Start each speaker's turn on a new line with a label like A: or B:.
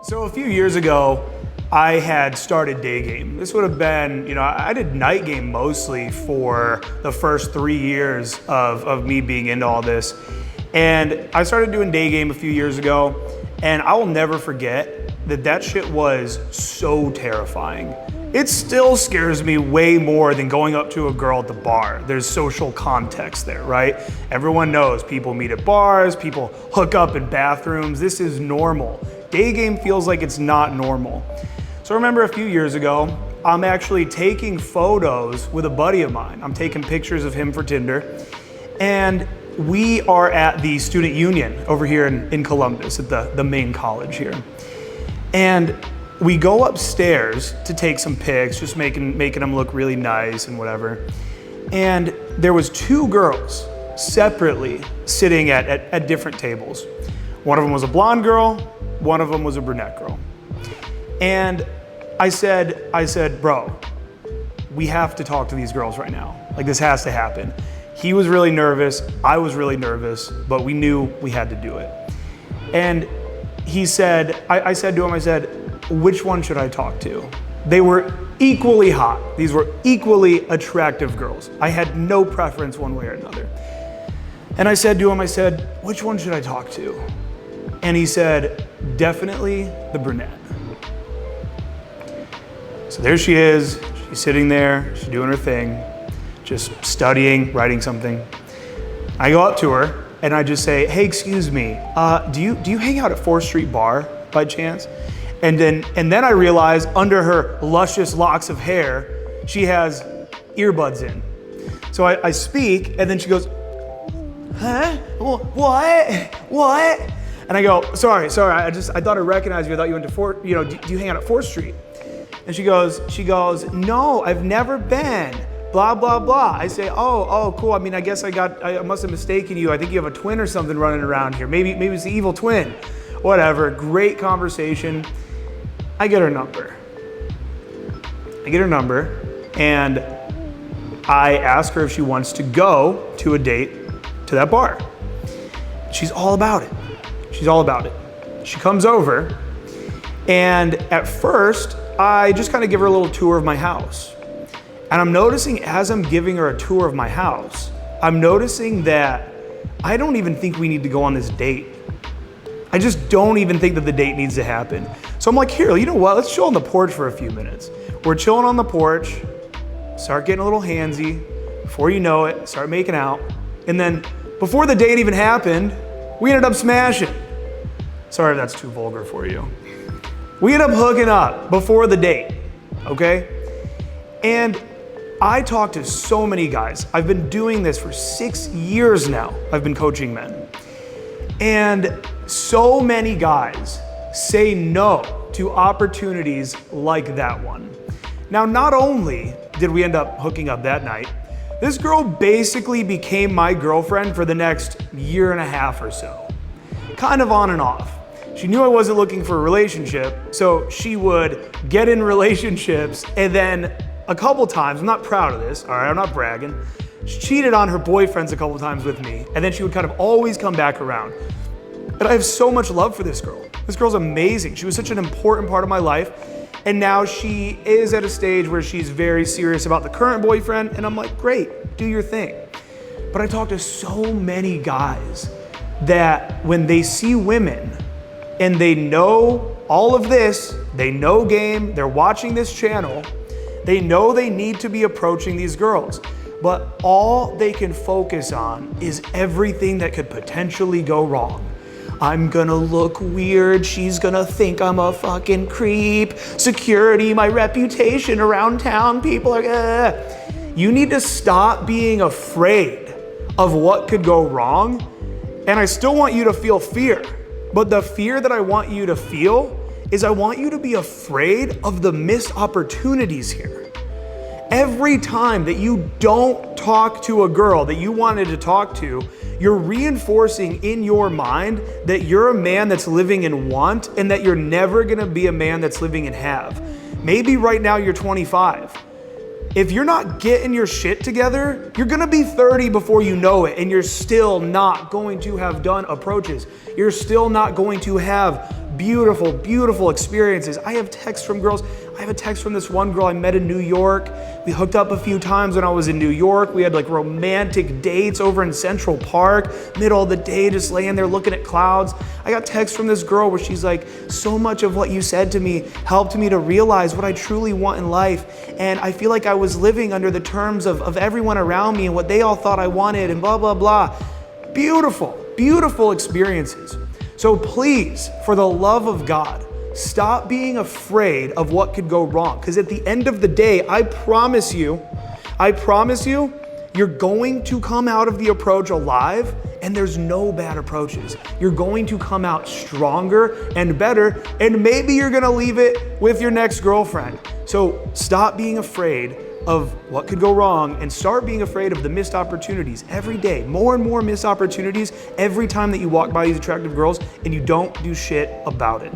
A: So a few years ago, I had started Day Game. This would have been, I did Night Game mostly for the first 3 years of me being into all this. And I started doing Day Game a few years ago, and I will never forget that shit was so terrifying. It still scares me way more than going up to a girl at the bar. There's social context there, right? Everyone knows people meet at bars, people hook up in bathrooms. This is normal. Day Game feels like it's not normal. So I remember a few years ago, I'm actually taking photos with a buddy of mine. I'm taking pictures of him for Tinder. And we are at the student union over here in Columbus at the main college here. And we go upstairs to take some pics, just making them look really nice and whatever. And there was 2 girls separately sitting at different tables. One of them was a blonde girl, one of them was a brunette girl. And I said, bro, we have to talk to these girls right now. Like, this has to happen. He was really nervous, I was really nervous, but we knew we had to do it. And he said, I said to him, which one should I talk to? They were equally hot. These were equally attractive girls. I had no preference one way or another. And I said to him, which one should I talk to? And he said, definitely the brunette. So there she is, she's sitting there, she's doing her thing, just studying, writing something. I go up to her and I just say, hey, excuse me, do you hang out at 4th Street Bar by chance? And then I realize under her luscious locks of hair, she has earbuds in. So I speak and then she goes, huh? What? And I go, sorry, I thought I recognized you. I thought you went to do you hang out at 4th Street? And she goes, no, I've never been, blah, blah, blah. I say, oh, cool. I mean, I guess I must have mistaken you. I think you have a twin or something running around here. Maybe it's the evil twin. Whatever, great conversation. I get her number and I ask her if she wants to go to a date to that bar. She's all about it. She comes over, and at first, I just kind of give her a little tour of my house. And I'm noticing as I'm giving her a tour of my house, I'm noticing that I don't even think we need to go on this date. I just don't even think that the date needs to happen. So I'm like, here, you know what? Let's chill on the porch for a few minutes. We're chilling on the porch, start getting a little handsy. Before you know it, start making out. And then before the date even happened, we ended up smashing. Sorry if that's too vulgar for you. We ended up hooking up before the date, okay? And I talk to so many guys. I've been doing this for 6 years now. I've been coaching men. And so many guys say no to opportunities like that one. Now, not only did we end up hooking up that night, this girl basically became my girlfriend for the next 1.5 years or so. Kind of on and off. She knew I wasn't looking for a relationship, so she would get in relationships and then a couple times, I'm not proud of this, all right, I'm not bragging, she cheated on her boyfriends a couple times with me, and then she would kind of always come back around. And I have so much love for this girl. This girl's amazing. She was such an important part of my life. And now she is at a stage where she's very serious about the current boyfriend. And I'm like, great, do your thing. But I talk to so many guys that when they see women and they know all of this, they know game, they're watching this channel, they know they need to be approaching these girls. But all they can focus on is everything that could potentially go wrong. I'm gonna look weird, she's gonna think I'm a fucking creep, security, my reputation around town, people are, You need to stop being afraid of what could go wrong. And I still want you to feel fear, but the fear that I want you to feel is I want you to be afraid of the missed opportunities here. Every time that you don't talk to a girl that you wanted to talk to, you're reinforcing in your mind that you're a man that's living in want and that you're never gonna be a man that's living in have. Maybe right now you're 25. If you're not getting your shit together, you're gonna be 30 before you know it, and you're still not going to have done approaches. You're still not going to have beautiful, beautiful experiences. I have texts from girls. I have a text from this one girl I met in New York. We hooked up a few times when I was in New York. We had like romantic dates over in Central Park, middle of the day, just laying there looking at clouds. I got texts from this girl where she's like, so much of what you said to me helped me to realize what I truly want in life. And I feel like I was living under the terms of everyone around me and what they all thought I wanted and blah, blah, blah. Beautiful, beautiful experiences. So please, for the love of God, stop being afraid of what could go wrong. Because at the end of the day, I promise you, you're going to come out of the approach alive, and there's no bad approaches. You're going to come out stronger and better, and maybe you're gonna leave it with your next girlfriend. So stop being afraid of what could go wrong and start being afraid of the missed opportunities every day. More and more missed opportunities every time that you walk by these attractive girls and you don't do shit about it.